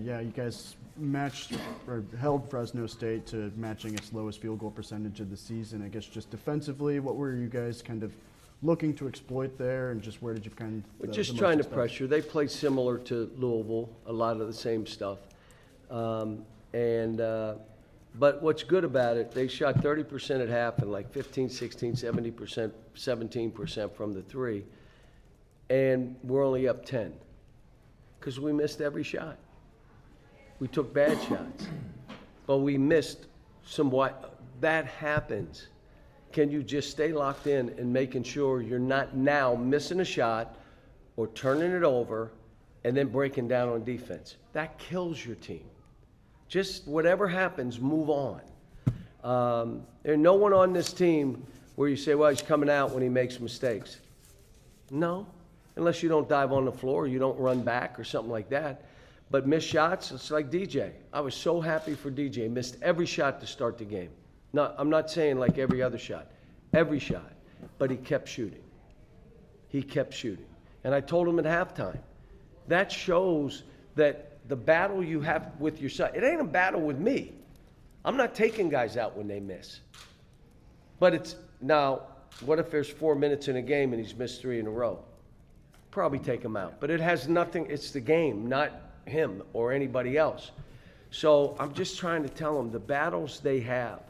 Yeah, you guys matched or held Fresno State to matching its lowest field goal percentage of the season. I guess just defensively, what were you guys kind of looking to exploit there, and just where did you kind of? We're just trying to pressure. They play similar to Louisville, a lot of the same stuff. But what's good about it, they shot 30% at half and like 15, 16, 70%, 17% from the three. And we're only up 10 because we missed every shot. We took bad shots, but we missed some. That happens. Can you just stay locked in and making sure you're not now missing a shot or turning it over and then breaking down on defense? That kills your team. Just whatever happens, move on. There's no one on this team where you say, well, he's coming out when he makes mistakes. No, unless you don't dive on the floor, you don't run back or something like that. But missed shots, it's like DJ. I was so happy for DJ. Missed every shot to start the game. No, I'm not saying like every other shot. Every shot. But he kept shooting. He kept shooting. And I told him at halftime, that shows that the battle you have with your side, it ain't a battle with me. I'm not taking guys out when they miss. But it's, now, what if there's 4 minutes in a game and he's missed 3 in a row? Probably take him out. But it has nothing, it's the game, not him or anybody else. So I'm just trying to tell them the battles they have.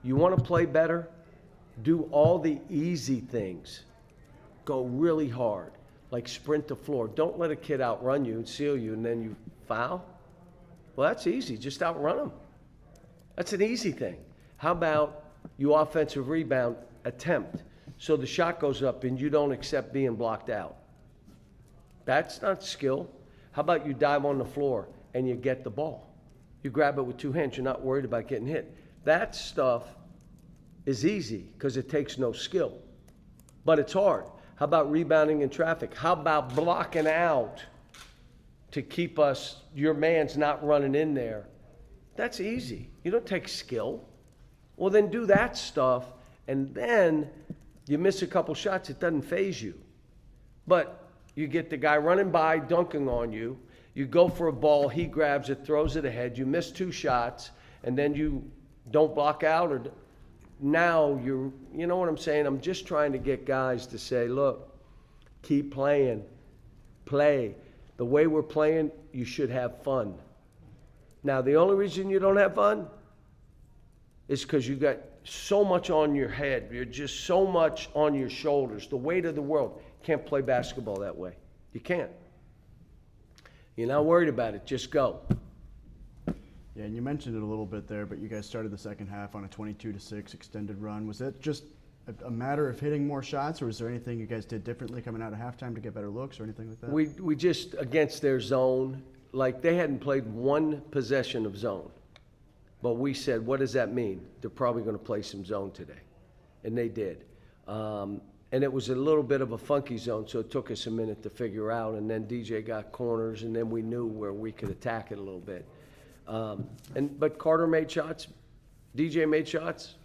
You want to play better? Do all the easy things. Go really hard, like sprint the floor. Don't let a kid outrun you and seal you and then you foul. Well, that's easy. Just outrun them. That's an easy thing. How about you offensive rebound attempt so the shot goes up and you don't accept being blocked out? That's not skill. How about you dive on the floor and you get the ball? You grab it with 2 hands. You're not worried about getting hit. That stuff is easy because it takes no skill. But it's hard. How about rebounding in traffic? How about blocking out to keep us, your man's not running in there? That's easy. You don't take skill. Well, then do that stuff, and then you miss a couple shots, it doesn't faze you. But you get the guy running by, dunking on you. You go for a ball, he grabs it, throws it ahead. You miss 2 shots, and then you don't block out. Or now you know what I'm saying? I'm just trying to get guys to say, look, keep playing. Play. The way we're playing, you should have fun. Now, the only reason you don't have fun is because you got so much on your head. You're just so much on your shoulders. The weight of the world. Can't play basketball that way. You can't. You're not worried about it. Just go. Yeah, and you mentioned it a little bit there, but you guys started the second half on a 22-6 extended run. Was that just a matter of hitting more shots, or was there anything you guys did differently coming out of halftime to get better looks or anything like that? We just, against their zone, like they hadn't played 1 possession of zone. But we said, what does that mean? They're probably going to play some zone today. And they did. And it was a little bit of a funky zone, so it took us a minute to figure out. And then DJ got corners, and then we knew where we could attack it a little bit. But Carter made shots. DJ made shots.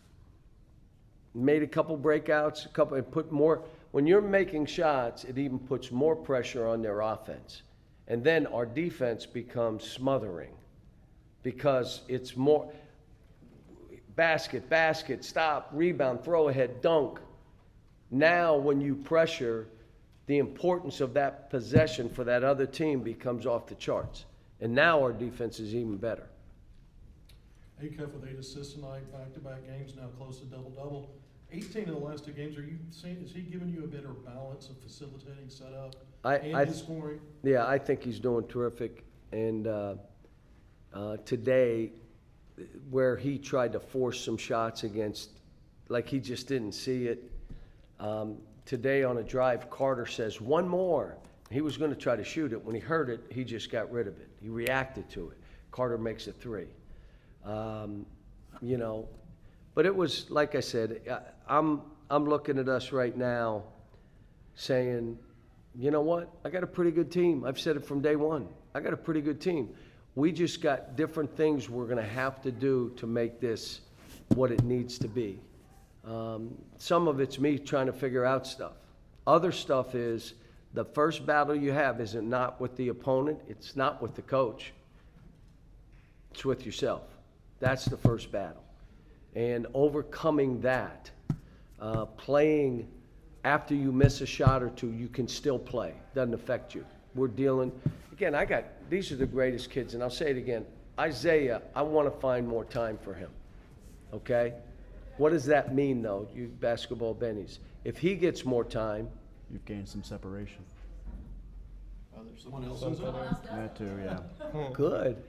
Made a couple breakouts, and put more. When you're making shots, it even puts more pressure on their offense. And then our defense becomes smothering because it's more basket, stop, rebound, throw ahead, dunk. Now, when you pressure, the importance of that possession for that other team becomes off the charts. And now our defense is even better. Acuff with 8 assists tonight, back-to-back games, now close to double-double. 18 of the last 2 games, are you seeing, is he giving you a better balance of facilitating, setup, and his scoring? Yeah, I think he's doing terrific. And today, where he tried to force some shots against, like he just didn't see it. Today on a drive, Carter says, 1 more. He was going to try to shoot it. When he heard it, he just got rid of it. He reacted to it. Carter makes a 3. But it was, like I said, I'm looking at us right now saying, you know what? I got a pretty good team. I've said it from day one. I got a pretty good team. We just got different things we're going to have to do to make this what it needs to be. Some of it's me trying to figure out stuff. Other stuff is The first battle you have isn't not with the opponent, it's not with the coach, it's with yourself. That's the first battle. And overcoming that, playing after you miss a shot or two, you can still play. Doesn't affect you. We're dealing, again, these are the greatest kids, and I'll say it again. Isaiah, I want to find more time for him, okay? What does that mean, though, you basketball bennies? If he gets more time, You've gained some separation. Someone else is up. That too, yeah. good.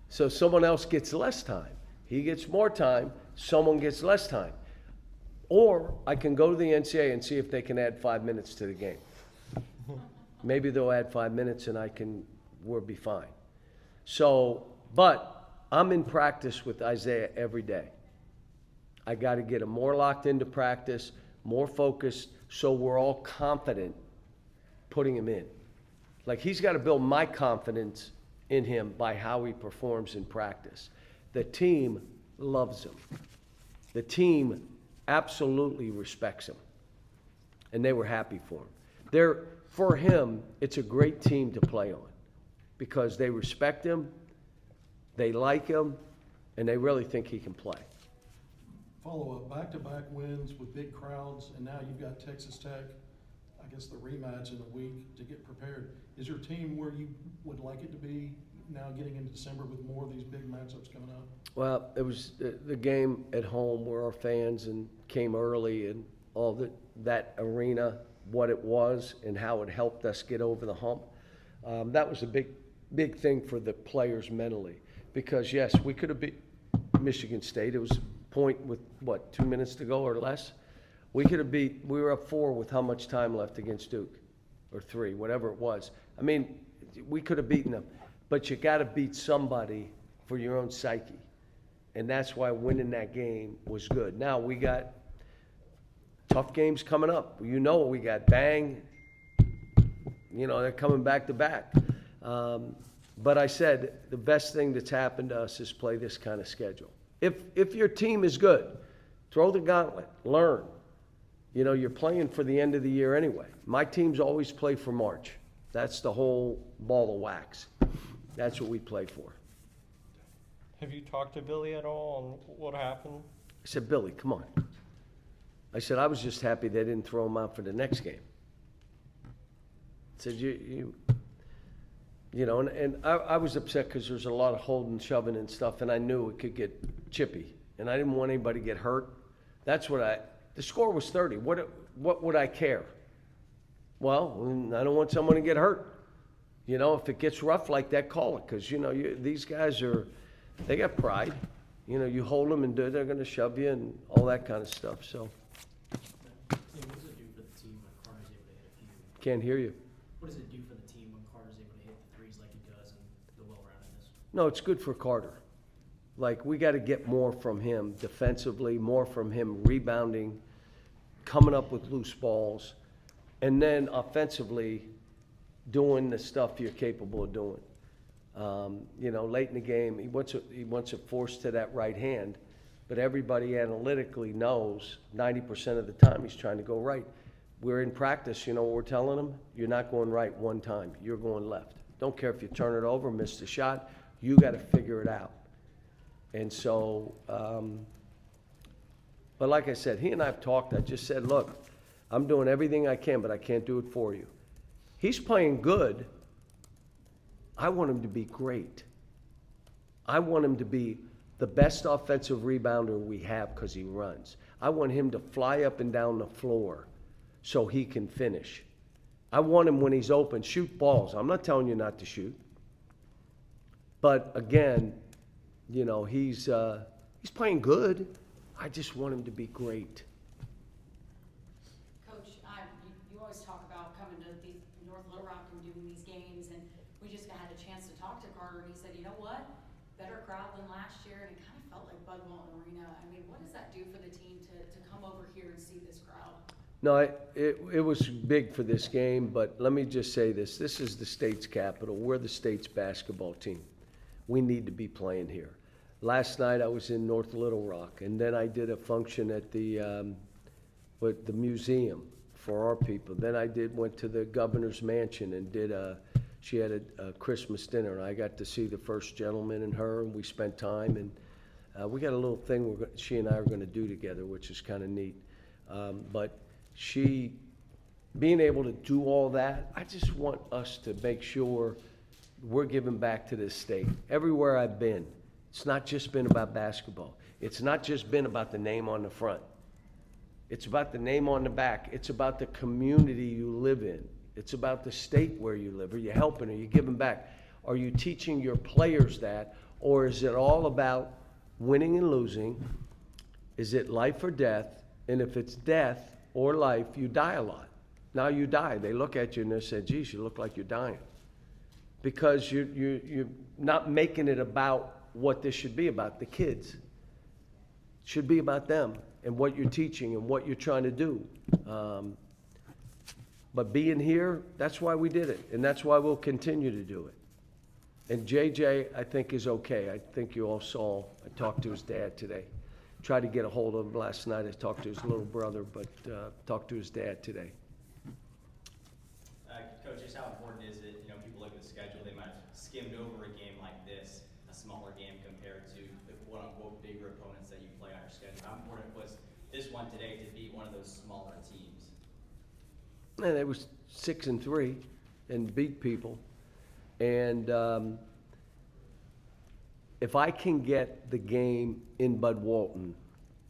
So someone else gets less time. He gets more time, someone gets less time. Or I can go to the NCAA and see if they can add 5 minutes to the game. Maybe they'll add 5 minutes and we'll be fine. So, but I'm in practice with Isaiah every day. I got to get him more locked into practice, more focused, so we're all confident putting him in. Like, he's got to build my confidence in him by how he performs in practice. The team loves him. The team absolutely respects him. And they were happy for him. For him, it's a great team to play on because they respect him, they like him, and they really think he can play. Follow-up, back-to-back wins with big crowds, and now you've got Texas Tech, I guess the rematch in a week to get prepared. Is your team where you would like it to be now getting into December with more of these big matchups coming up? Well, it was the game at home where our fans and came early and all that arena, what it was and how it helped us get over the hump. That was a big thing for the players mentally because, yes, we could have beat Michigan State. It was a point with, 2 minutes to go or less? We were up 4 with how much time left against Duke? Or 3, whatever it was. I mean, we could have beaten them. But you got to beat somebody for your own psyche. And that's why winning that game was good. Now, we got tough games coming up. We got Bang. They're coming back to back. But I said the best thing that's happened to us is play this kind of schedule. If your team is good, throw the gauntlet, learn. You're playing for the end of the year anyway. My teams always play for March. That's the whole ball of wax. That's what we play for. Have you talked to Billy at all on what happened? I said, Billy, come on. I said, I was just happy they didn't throw him out for the next game. I said, and I was upset because there's a lot of holding, shoving and stuff, and I knew it could get chippy. And I didn't want anybody to get hurt. That's what the score was 30. What would I care? Well, I don't want someone to get hurt. If it gets rough like that, call it. Because, these guys they got pride. You hold them and they're going to shove you and all that kind of stuff. So. What does it do for the team when Carter's able to hit a few? Can't hear you. What does it do for the team when Carter's able to hit the threes like he does and the well-roundedness? No, it's good for Carter. Like, we got to get more from him defensively, more from him rebounding, coming up with loose balls, and then offensively doing the stuff you're capable of doing. Late in the game, he wants it forced to that right hand, but everybody analytically knows 90% of the time he's trying to go right. We're in practice, what we're telling him? You're not going right one time. You're going left. Don't care if you turn it over, miss the shot. You got to figure it out. And so, but like I said, he and I have talked. I just said, look, I'm doing everything I can, but I can't do it for you. He's playing good. I want him to be great. I want him to be the best offensive rebounder we have because he runs. I want him to fly up and down the floor so he can finish. I want him, when he's open, shoot balls. I'm not telling you not to shoot. But again, he's playing good. I just want him to be great. Coach, you always talk about coming to North Little Rock and doing these games, and we just had a chance to talk to Carter, and he said, you know what? Better crowd than last year, and it kind of felt like Bud Walton Arena. I mean, what does that do for the team to come over here and see this crowd? No, it was big for this game, but let me just say this. This is the state's capital. We're the state's basketball team. We need to be playing here. Last night I was in North Little Rock, and then I did a function at the museum for our people. Then I went to the governor's mansion and she had a Christmas dinner, and I got to see the first gentleman and her, and we spent time, and we got a little thing she and I are gonna do together, which is kinda neat. But being able to do all that, I just want us to make sure we're giving back to this state. Everywhere I've been, it's not just been about basketball. It's not just been about the name on the front. It's about the name on the back. It's about the community you live in. It's about the state where you live. Are you helping? Are you giving back? Are you teaching your players that? Or is it all about winning and losing? Is it life or death? And if it's death or life, you die a lot. Now you die. They look at you and they say, geez, you look like you're dying. Because you're not making it about what this should be about, the kids. It should be about them and what you're teaching and what you're trying to do. But being here, that's why we did it, and that's why we'll continue to do it. And JJ, I think, is okay. I think you all saw, I talked to his dad today. Tried to get a hold of him last night. I talked to his little brother, but talked to his dad today. Coach, just how important is it, people look at the schedule, they might have skimmed over a game like this, a smaller game compared to the quote-unquote bigger opponents that you play on your schedule. How important was this one today to beat one of those smaller teams? And they was 6-3 and beat people. And if I can get the game in Bud Walton,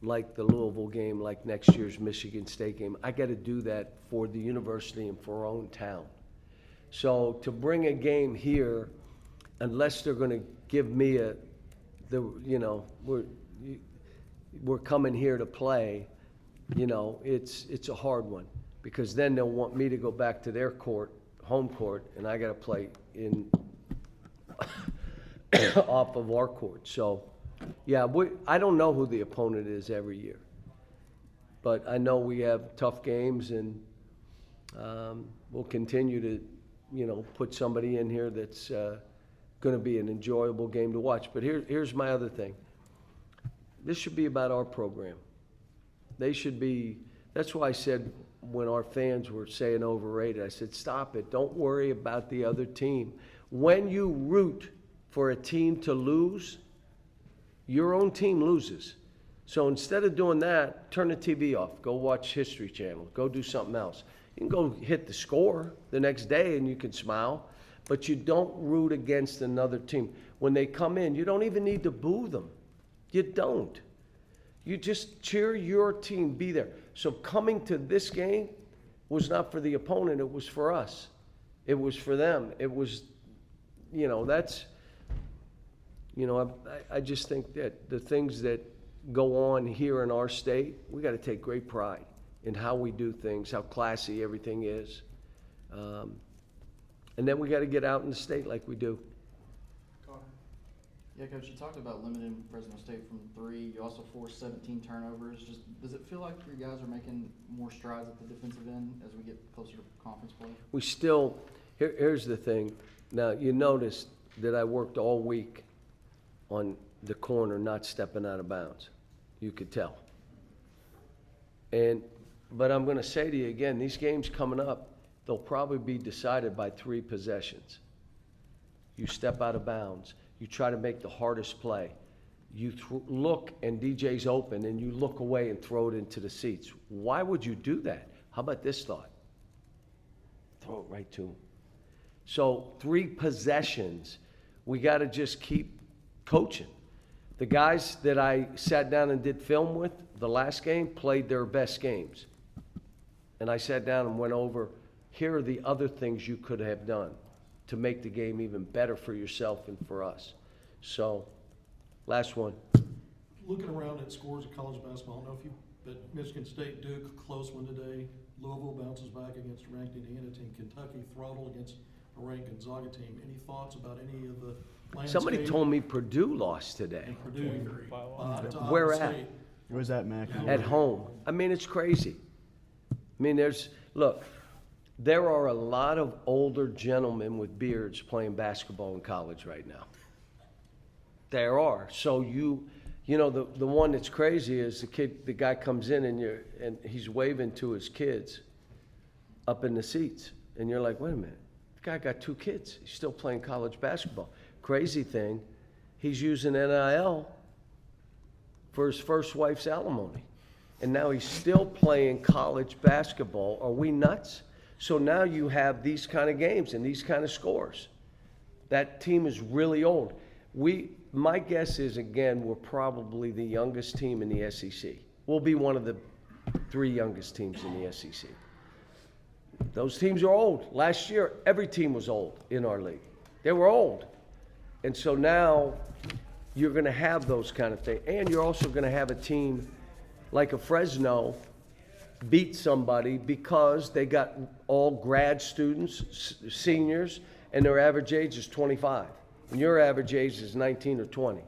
like the Louisville game, like next year's Michigan State game, I got to do that for the university and for our own town. So to bring a game here, unless they're going to give me we're coming here to play, it's a hard one, because then they'll want me to go back to their court, home court, and I got to play in off of our court. So, yeah, I don't know who the opponent is every year, but I know we have tough games, and we'll continue to, put somebody in here that's going to be an enjoyable game to watch. But here's my other thing. This should be about our program. They should be. That's why I said when our fans were saying overrated, I said, stop it. Don't worry about the other team. When you root for a team to lose, your own team loses. So instead of doing that, turn the TV off. Go watch History Channel. Go do something else. You can go hit the score the next day and you can smile, but you don't root against another team. When they come in, you don't even need to boo them. You don't. You just cheer your team, be there. So coming to this game was not for the opponent, it was for us. It was for them. It was, I just think that the things that go on here in our state, we got to take great pride in how we do things, how classy everything is. And then we got to get out in the state like we do. Yeah, Coach, you talked about limiting Fresno State from 3. You also forced 17 turnovers. Just does it feel like your guys are making more strides at the defensive end as we get closer to conference play? We still, here's the thing. Now, you noticed that I worked all week on the corner not stepping out of bounds. You could tell. But I'm going to say to you again, these games coming up, they'll probably be decided by 3 possessions. You step out of bounds. You try to make the hardest play. You look and DJ's open and you look away and throw it into the seats. Why would you do that? How about this thought? Throw it right to him. So 3 possessions. We got to just keep coaching. The guys that I sat down and did film with the last game played their best games. And I sat down and went over, here are the other things you could have done to make the game even better for yourself and for us. So, last one. Looking around at scores of college basketball, I don't know if you, but Michigan State, Duke, close one today. Louisville bounces back against a ranked Indiana team. Kentucky throttle against a ranked Gonzaga team. Any thoughts about any of the landscape? Somebody told me Purdue lost today. And Purdue, to Where Iowa at? State. Where was that, Mac? At home. I mean, it's crazy. I mean, there are a lot of older gentlemen with beards playing basketball in college right now. There are. So the one that's crazy is the guy comes in and he's waving to his kids, up in the seats. And you're like, wait a minute, the guy got 2 kids. He's still playing college basketball. Crazy thing, he's using NIL for his first wife's alimony. And now he's still playing college basketball. Are we nuts? So now you have these kind of games and these kind of scores. That team is really old. My guess is, again, we're probably the youngest team in the SEC. We'll be one of the 3 youngest teams in the SEC. Those teams are old. Last year, every team was old in our league. They were old. And so now you're going to have those kind of things. And you're also going to have a team like a Fresno beat somebody because they got all grad students, seniors, and their average age is 25. And your average age is 19 or 20.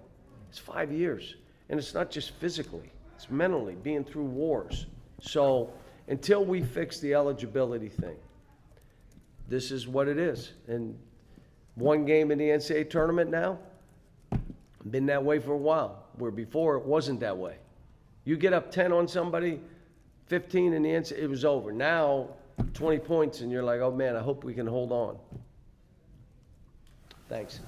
It's 5 years. And it's not just physically. It's mentally, being through wars. So until we fix the eligibility thing, this is what it is. And 1 game in the NCAA tournament now, been that way for a while, where before it wasn't that way. You get up 10 on somebody, 15 in the NCAA, it was over. Now, 20 points, and you're like, oh man, I hope we can hold on. Thanks.